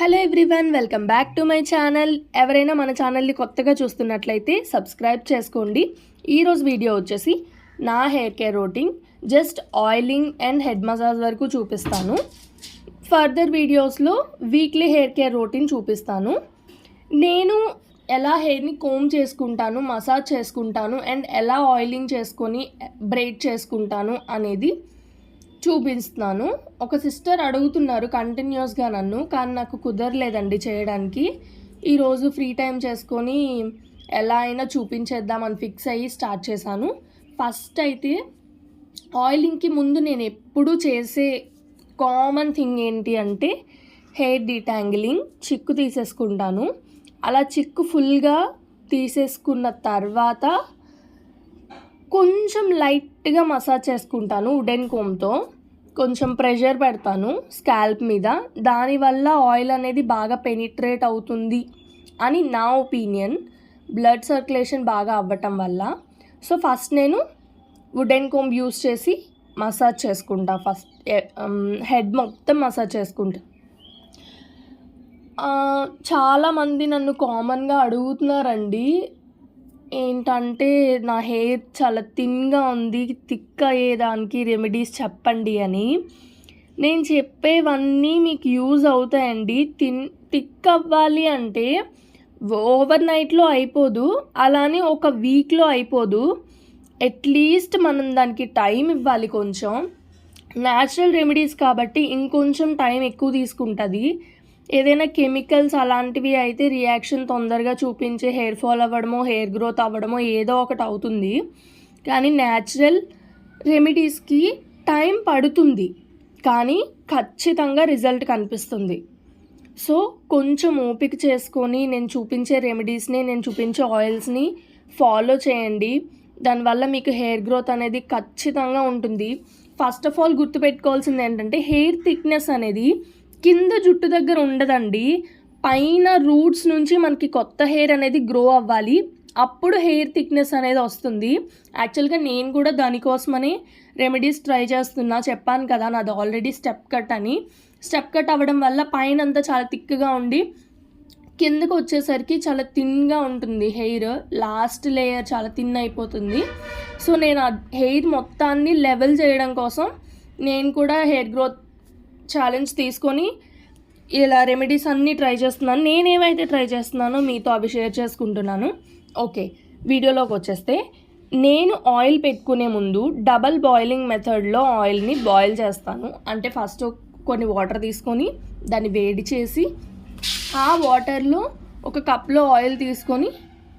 Hello everyone, welcome back to my channel. ఎవరైనా మన ఛానల్ని కొత్తగా చూస్తున్నట్లయితే సబ్స్క్రైబ్ చేసుకోండి. ఈరోజు వీడియో వచ్చేసి నా hair care routine, just oiling and head massage వరకు చూపిస్తాను. ఫర్దర్ వీడియోస్లో వీక్లీ హెయిర్ కేర్ రొటీన్ చూపిస్తాను. నేను ఎలా హెయిర్ని కోమ్ చేసుకుంటాను, మసాజ్ చేసుకుంటాను అండ్ ఎలా ఆయిలింగ్ చేసుకొని బ్రైడ్ చేసుకుంటాను అనేది చూపిస్తున్నాను. ఒక సిస్టర్ అడుగుతున్నారు కంటిన్యూస్గా నన్ను, కానీ నాకు కుదరలేదండి చేయడానికి. ఈరోజు ఫ్రీ టైం చేసుకొని ఎలా అయినా చూపించేద్దామని ఫిక్స్ అయ్యి స్టార్ట్ చేశాను. ఫస్ట్ అయితే ఆయిలింగ్కి ముందు నేను ఎప్పుడూ చేసే కామన్ థింగ్ ఏంటి అంటే హెయిర్ డీటాంగిలింగ్. చిక్కు తీసేసుకుంటాను. అలా చిక్కు ఫుల్గా తీసేసుకున్న తర్వాత కొంచెం లైట్గా మసాజ్ చేసుకుంటాను. వుడెన్ కోమ్తో కొంచెం ప్రెషర్ పెడతాను స్కాల్ప్ మీద. దానివల్ల ఆయిల్ అనేది బాగా పెనిట్రేట్ అవుతుంది అని నా ఒపీనియన్. బ్లడ్ సర్క్యులేషన్ బాగా అవ్వటం వల్ల. సో ఫస్ట్ నేను వుడెన్ కోమ్ యూస్ చేసి మసాజ్ చేసుకుంటా. ఫస్ట్ హెడ్ మొత్తం మసాజ్ చేసుకుంటా. చాలామంది నన్ను కామన్గా అడుగుతున్నారండి, ఏంటంటే నా హెయిర్ చాలా థిన్గా ఉంది, థిక్ అయ్యేదానికి రెమెడీస్ చెప్పండి అని. నేను చెప్పేవన్నీ మీకు యూజ్ అవుతాయండి. థిక్ అవ్వాలి అంటే ఓవర్ నైట్లో అయిపోదు, అలానే ఒక వీక్లో అయిపోదు. అట్లీస్ట్ మనం దానికి టైం ఇవ్వాలి. కొంచెం న్యాచురల్ రెమెడీస్ కాబట్టి ఇంకొంచెం టైం ఎక్కువ తీసుకుంటుంది. ఏదైనా కెమికల్స్ అలాంటివి అయితే రియాక్షన్ తొందరగా చూపించే హెయిర్ ఫాల్ అవ్వడమో హెయిర్ గ్రోత్ అవ్వడమో ఏదో ఒకటి అవుతుంది. కానీ న్యాచురల్ రెమెడీస్కి టైం పడుతుంది, కానీ ఖచ్చితంగా రిజల్ట్ కనిపిస్తుంది. సో కొంచెం ఓపిక చేసుకొని నేను చూపించే రెమెడీస్ని, నేను చూపించే ఆయిల్స్ని ఫాలో చేయండి. దానివల్ల మీకు హెయిర్ గ్రోత్ అనేది ఖచ్చితంగా ఉంటుంది. ఫస్ట్ ఆఫ్ ఆల్ గుర్తుపెట్టుకోవాల్సింది ఏంటంటే హెయిర్ థిక్నెస్ అనేది కింద జుట్టు దగ్గర ఉండదండి. పైన రూట్స్ నుంచి మనకి కొత్త హెయిర్ అనేది గ్రో అవ్వాలి. అప్పుడు హెయిర్ థిక్నెస్ అనేది వస్తుంది. యాక్చువల్గా నేను కూడా దానికోసమని రెమెడీస్ ట్రై చేస్తున్నా. చెప్పాను కదా నాది ఆల్రెడీ స్టెప్ కట్ అని. స్టెప్ కట్ అవ్వడం వల్ల పైన అంతా చాలా థిక్గా ఉండి కిందకు వచ్చేసరికి చాలా థిన్గా ఉంటుంది హెయిర్. లాస్ట్ లేయర్ చాలా థిన్ అయిపోతుంది. సో నేను ఆ హెయిర్ మొత్తాన్ని లెవెల్ చేయడం కోసం నేను కూడా హెయిర్ గ్రోత్ ఛాలెంజ్ తీసుకొని ఇలా రెమెడీస్ అన్నీ ట్రై చేస్తున్నాను. నేనేమైతే ట్రై చేస్తున్నానో మీతో అవి షేర్ చేసుకుంటున్నాను. ఓకే, వీడియోలోకి వచ్చేస్తే నేను ఆయిల్ పెట్టుకునే ముందు డబల్ బాయిలింగ్ మెథడ్లో ఆయిల్ని బాయిల్ చేస్తాను. అంటే ఫస్ట్ కొన్ని వాటర్ తీసుకొని దాన్ని వేడి చేసి ఆ వాటర్లో ఒక కప్లో ఆయిల్ తీసుకొని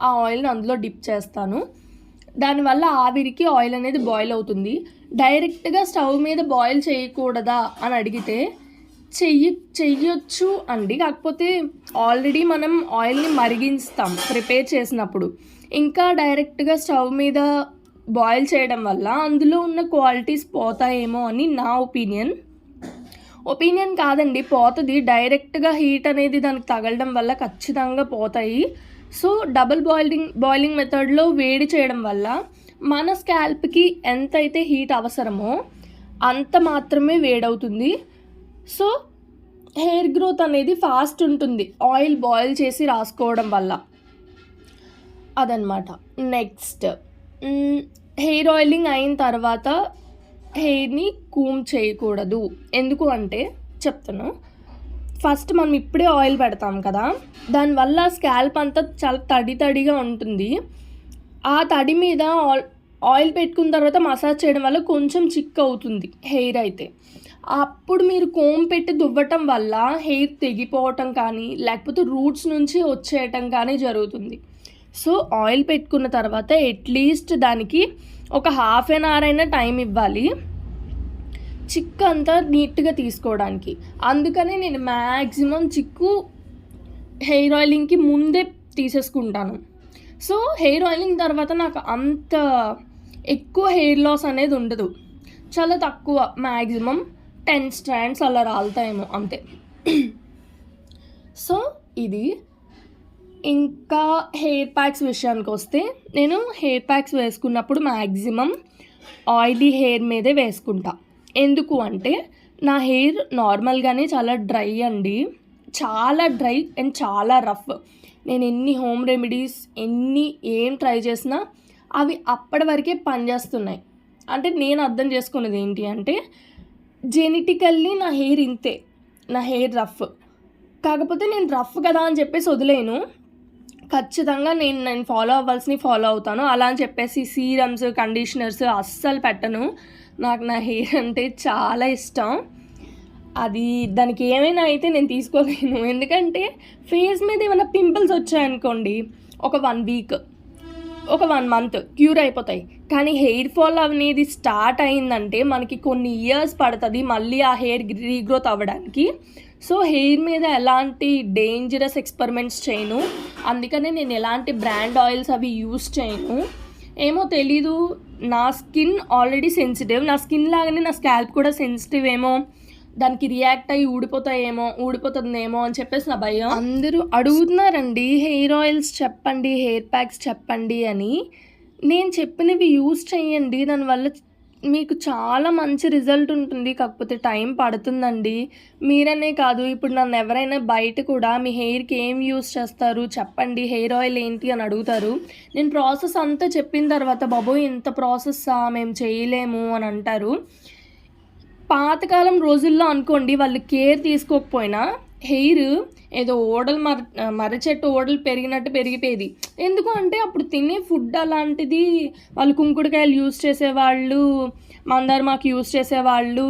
ఆ ఆయిల్ని అందులో డిప్ చేస్తాను. దానివల్ల ఆవిరికి ఆయిల్ అనేది బాయిల్ అవుతుంది. డైరెక్ట్గా స్టవ్ మీద బాయిల్ చేయకూడదా అని అడిగితే చెయ్యొచ్చు అండి. కాకపోతే ఆల్రెడీ మనం ఆయిల్ని మరిగిస్తాం ప్రిపేర్ చేసినప్పుడు. ఇంకా డైరెక్ట్గా స్టవ్ మీద బాయిల్ చేయడం వల్ల అందులో ఉన్న క్వాలిటీస్ పోతాయేమో అని నా ఒపీనియన్ కాదండి, పోతుంది. డైరెక్ట్గా హీట్ అనేది దానికి తగలడం వల్ల ఖచ్చితంగా పోతాయి. సో డబుల్ బాయిలింగ్ మెథడ్లో వేడి చేయడం వల్ల మన స్కాల్ప్కి ఎంతైతే హీట్ అవసరమో అంత మాత్రమే వేడవుతుంది. సో హెయిర్ గ్రోత్ అనేది ఫాస్ట్ ఉంటుంది ఆయిల్ బాయిల్ చేసి రాసుకోవడం వల్ల. అదనమాట. నెక్స్ట్, హెయిర్ ఆయిలింగ్ అయిన తర్వాత హెయిర్ని కూమ్ చేయకూడదు. ఎందుకు అంటే చెప్తాను. ఫస్ట్ మనం ఇప్పుడే ఆయిల్ పెడతాం కదా, దానివల్ల స్కాల్ప్ అంతా చాలా తడిగా ఉంటుంది. ఆ తడి మీద ఆయిల్ పెట్టుకున్న తర్వాత మసాజ్ చేయడం వల్ల కొంచెం చిక్ అవుతుంది హెయిర్ అయితే. అప్పుడు మీరు కోమ్ పెట్టి దువ్వటం వల్ల హెయిర్ తెగిపోవటం కానీ లేకపోతే రూట్స్ నుంచి వచ్చేయటం కానీ జరుగుతుంది. సో ఆయిల్ పెట్టుకున్న తర్వాత అట్లీస్ట్ దానికి ఒక హాఫ్ అన్ అవర్ అయినా టైం ఇవ్వాలి చిక్కు అంతా నీట్గా తీసుకోవడానికి. అందుకనే నేను మ్యాక్సిమం చిక్కు హెయిర్ ఆయిలింగ్కి ముందే తీసేసుకుంటాను. సో హెయిర్ ఆయిలింగ్ తర్వాత నాకు అంత ఎక్కువ హెయిర్ లాస్ అనేది ఉండదు. చాలా తక్కువ, మ్యాక్సిమం 10 స్ట్రాండ్స్ అలా రాలుతాయేమో అంతే. సో ఇది. ఇంకా హెయిర్ ప్యాక్స్ విషయానికి వస్తే నేను హెయిర్ ప్యాక్స్ వేసుకున్నప్పుడు మ్యాక్సిమం ఆయిలీ హెయిర్ మీదే వేసుకుంటా. ఎందుకు అంటే నా హెయిర్ నార్మల్గానే చాలా డ్రై అండి. చాలా డ్రై అండ్ చాలా రఫ్. నేను ఎన్ని హోమ్ రెమెడీస్ ఏం ట్రై చేసినా అవి అప్పటి వరకే పనిచేస్తున్నాయి. అంటే నేను అర్థం చేసుకున్నది ఏంటి అంటే, జెనెటికల్లీ నా హెయిర్ ఇంతే, నా హెయిర్ రఫ్. కాకపోతే నేను రఫ్ కదా అని చెప్పేసి వదిలేను. ఖచ్చితంగా నేను ఫాలో అవ్వాల్సినవి ఫాలో అవుతాను. అలా అని చెప్పేసి సీరమ్స్, కండిషనర్స్ అస్సలు పెట్టను. నాకు నా హెయిర్ అంటే చాలా ఇష్టం. అది దానికి ఏమైనా అయితే నేను తీసుకోలేను. ఎందుకంటే ఫేస్ మీద ఏమైనా పింపుల్స్ వచ్చాయనుకోండి, ఒక 1 వీక్, ఒక 1 మంత్ క్యూర్ అయిపోతాయి. కానీ హెయిర్ ఫాల్ అనేది స్టార్ట్ అయిందంటే మనకి కొన్ని ఇయర్స్ పడుతుంది మళ్ళీ ఆ హెయిర్ రీగ్రోత్ అవ్వడానికి. సో హెయిర్ మీద ఎలాంటి డేంజరస్ ఎక్స్పెరిమెంట్స్ చేయను. అందుకనే నేను ఎలాంటి బ్రాండ్ ఆయిల్స్ అవి యూస్ చేయను. ఏమో తెలీదు, నా స్కిన్ ఆల్రెడీ సెన్సిటివ్. నా స్కిన్ లాగానే నా స్కాల్ప్ కూడా సెన్సిటివ్ ఏమో, దానికి రియాక్ట్ అయ్యి ఊడిపోతుందేమో అని చెప్పేసి నా భయం. అందరూ అడుగుతున్నారండి హెయిర్ ఆయిల్స్ చెప్పండి, హెయిర్ ప్యాక్స్ చెప్పండి అని. నేను చెప్పినవి యూస్ చేయండి, దానివల్ల మీకు చాలా మంచి రిజల్ట్ ఉంటుంది. కాకపోతే టైం పడుతుందండి. మీరనే కాదు, ఇప్పుడు నన్ను ఎవరైనా బయట కూడా మీ హెయిర్కి ఏం యూస్ చేస్తారు చెప్పండి, హెయిర్ ఆయిల్ ఏంటి అని అడుగుతారు. నేను ప్రాసెస్ అంతా చెప్పిన తర్వాత బాబోయ్ ఇంత ప్రాసెస్సా, మేము చేయలేము అని అంటారు. పాతకాలం రోజుల్లో అనుకోండి, వాళ్ళు కేర్ తీసుకోకపోయినా హెయిర్ ఏదో మర్రి చెట్టు ఓడలు పెరిగినట్టు పెరిగిపోయేది. ఎందుకు అంటే అప్పుడు తినే ఫుడ్ అలాంటిది. వాళ్ళు కుంకుడుకాయలు యూస్ చేసేవాళ్ళు, మందారమాకు యూస్ చేసేవాళ్ళు,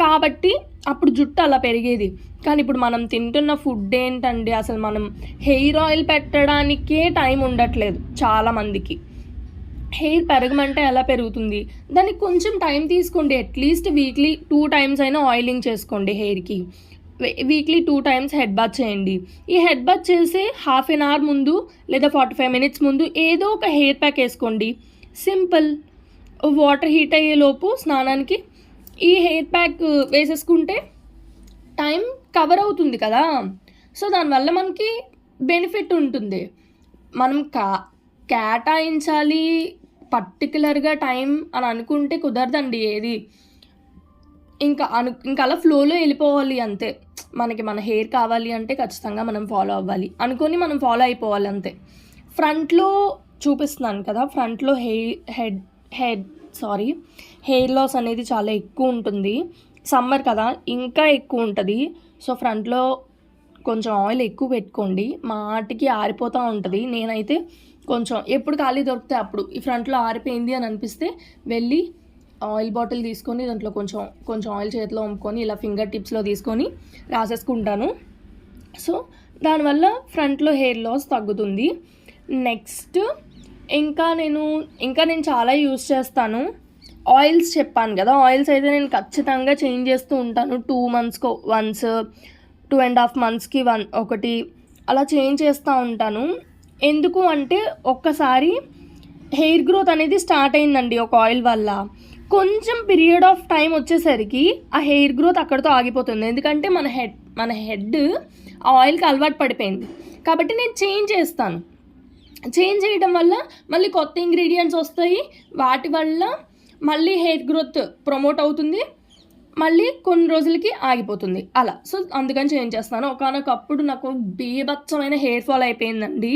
కాబట్టి అప్పుడు జుట్టు అలా పెరిగేది. కానీ ఇప్పుడు మనం తింటున్న ఫుడ్ ఏంటండి, అసలు మనం హెయిర్ ఆయిల్ పెట్టడానికే టైం ఉండట్లేదు చాలామందికి. హెయిర్ పెరగమంటే ఎలా పెరుగుతుంది? దానికి కొంచెం టైం తీసుకోండి. అట్లీస్ట్ వీక్లీ 2 టైమ్స్ అయినా ఆయిలింగ్ చేసుకోండి హెయిర్కి. వీక్లీ 2 టైమ్స్ హెడ్ బాత్ చేయండి. ఈ హెడ్ బాత్ చేసే హాఫ్ అన్ అవర్ ముందు లేదా 45 మినిట్స్ ముందు ఏదో ఒక హెయిర్ ప్యాక్ వేసుకోండి. సింపుల్. వాటర్ హీట్ అయ్యేలోపు స్నానానికి ఈ హెయిర్ ప్యాక్ వేసేసుకుంటే టైం కవర్ అవుతుంది కదా. సో దానివల్ల మనకి బెనిఫిట్ ఉంటుంది. మనం కేటాయించాలి పర్టికులర్గా టైం అని అనుకుంటే కుదరదండి ఏది. ఇంకా అలా ఫ్లోలో వెళ్ళిపోవాలి అంతే. మనకి మన హెయిర్ కావాలి అంటే ఖచ్చితంగా మనం ఫాలో అవ్వాలి అనుకొని మనం ఫాలో అయిపోవాలి అంతే. ఫ్రంట్లో చూపిస్తున్నాను కదా, ఫ్రంట్లో హెయిర్ లాస్ అనేది చాలా ఎక్కువ ఉంటుంది. సమ్మర్ కదా ఇంకా ఎక్కువ ఉంటుంది. సో ఫ్రంట్లో కొంచెం ఆయిల్ ఎక్కువ పెట్టుకోండి. మాటికి ఆరిపోతూ ఉంటుంది. నేనైతే కొంచెం ఎప్పుడు ఖాళీ దొరికితే అప్పుడు ఈ ఫ్రంట్లో ఆరిపోయింది అని అనిపిస్తే వెళ్ళి ఆయిల్ బాటిల్ తీసుకొని దాంట్లో కొంచెం ఆయిల్ చేతిలో వంపుకొని ఇలా ఫింగర్ టిప్స్లో తీసుకొని రాసేసుకుంటాను. సో దానివల్ల ఫ్రంట్లో హెయిర్ లాస్ తగ్గుతుంది. నెక్స్ట్ ఇంకా నేను చాలా యూస్ చేస్తాను. ఆయిల్స్ చెప్పాను కదా, ఆయిల్స్ అయితే నేను ఖచ్చితంగా చేంజ్ చేస్తూ ఉంటాను. 2 మంత్స్కి వన్స్, 2.5 మంత్స్కి ఒకటి అలా చేంజ్ చేస్తూ ఉంటాను. ఎందుకు అంటే ఒక్కసారి హెయిర్ గ్రోత్ అనేది స్టార్ట్ అయిందండి ఒక ఆయిల్ వల్ల, కొంచెం పీరియడ్ ఆఫ్ టైం వచ్చేసరికి ఆ హెయిర్ గ్రోత్ అక్కడితో ఆగిపోతుంది. ఎందుకంటే మన హెడ్ ఆ ఆయిల్కి అలవాటు పడిపోయింది. కాబట్టి నేను చేంజ్ చేస్తాను. చేంజ్ చేయడం వల్ల మళ్ళీ కొత్త ఇంగ్రీడియంట్స్ వస్తాయి, వాటి వల్ల మళ్ళీ హెయిర్ గ్రోత్ ప్రమోట్ అవుతుంది, మళ్ళీ కొన్ని రోజులకి ఆగిపోతుంది అలా. సో అందుకని చేంజ్ చేస్తాను. ఒకనొకప్పుడు నాకు బీభత్సమైన హెయిర్ ఫాల్ అయిపోయిందండి.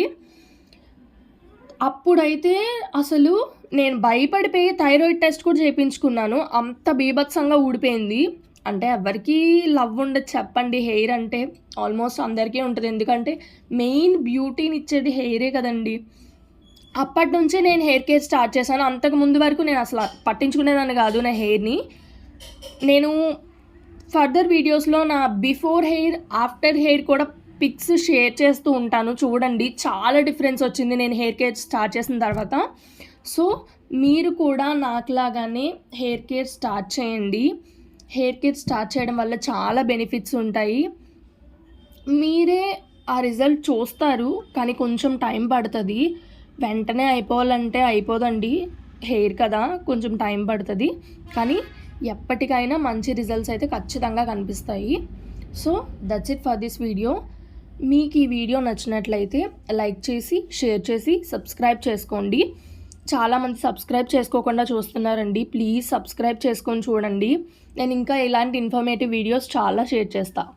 అప్పుడైతే అసలు నేను భయపడిపోయి థైరాయిడ్ టెస్ట్ కూడా చేయించుకున్నాను. అంత బీభత్సంగా ఊడిపోయింది. అంటే ఎవరికి లవ్ ఉండదు చెప్పండి, హెయిర్ అంటే ఆల్మోస్ట్ అందరికీ ఉంటుంది. ఎందుకంటే మెయిన్ బ్యూటీని ఇచ్చేది హెయిరే కదండి. అప్పటి నుంచే నేను హెయిర్ కేర్ స్టార్ట్ చేశాను. అంతకు ముందు వరకు నేను అసలు పట్టించుకునేదాన్ని కాదు నా హెయిర్ని. నేను ఫర్దర్ వీడియోస్లో నా బిఫోర్ హెయిర్, ఆఫ్టర్ హెయిర్ కూడా పిక్స్ షేర్ చేస్తూ ఉంటాను, చూడండి. చాలా డిఫరెన్స్ వచ్చింది నేను హెయిర్ కేర్ స్టార్ట్ చేసిన తర్వాత. సో మీరు కూడా నాకులాగానే హెయిర్ కేర్ స్టార్ట్ చేయండి. హెయిర్ కేర్ స్టార్ట్ చేయడం వల్ల చాలా బెనిఫిట్స్ ఉంటాయి. మీరే ఆ రిజల్ట్ చూస్తారు, కానీ కొంచెం టైం పడుతుంది. వెంటనే అయిపోవాలంటే అయిపోదండి, హెయిర్ కదా, కొంచెం టైం పడుతుంది. కానీ ఎప్పటికైనా మంచి రిజల్ట్స్ అయితే ఖచ్చితంగా కనిపిస్తాయి. So that's it for this video. మీకు ఈ వీడియో నచ్చినట్లయితే లైక్ చేసి, షేర్ చేసి, సబ్స్క్రైబ్ చేసుకోండి. చాలామంది సబ్స్క్రైబ్ చేసుకోకుండా చూస్తున్నారండి. ప్లీజ్ సబ్స్క్రైబ్ చేసుకొని చూడండి. నేను ఇంకా ఇలాంటి ఇన్ఫర్మేటివ్ వీడియోస్ చాలా షేర్ చేస్తాను.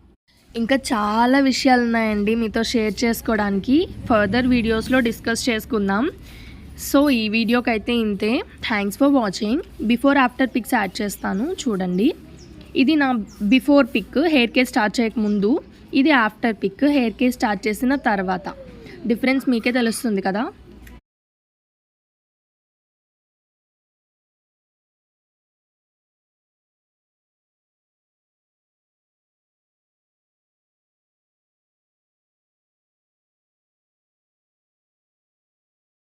ఇంకా చాలా విషయాలు ఉన్నాయండి మీతో షేర్ చేసుకోవడానికి. ఫర్దర్ వీడియోస్లో డిస్కస్ చేసుకుందాం. సో ఈ వీడియోకి అయితే ఇంతే. Thanks for watching. Before after pics add చేస్తాను చూడండి. ఇది నా before pic hair care start చేయకముందు, ఇది after pic hair care start చేసిన తర్వాత. డిఫరెన్స్ మీకే తెలుస్తుంది కదా.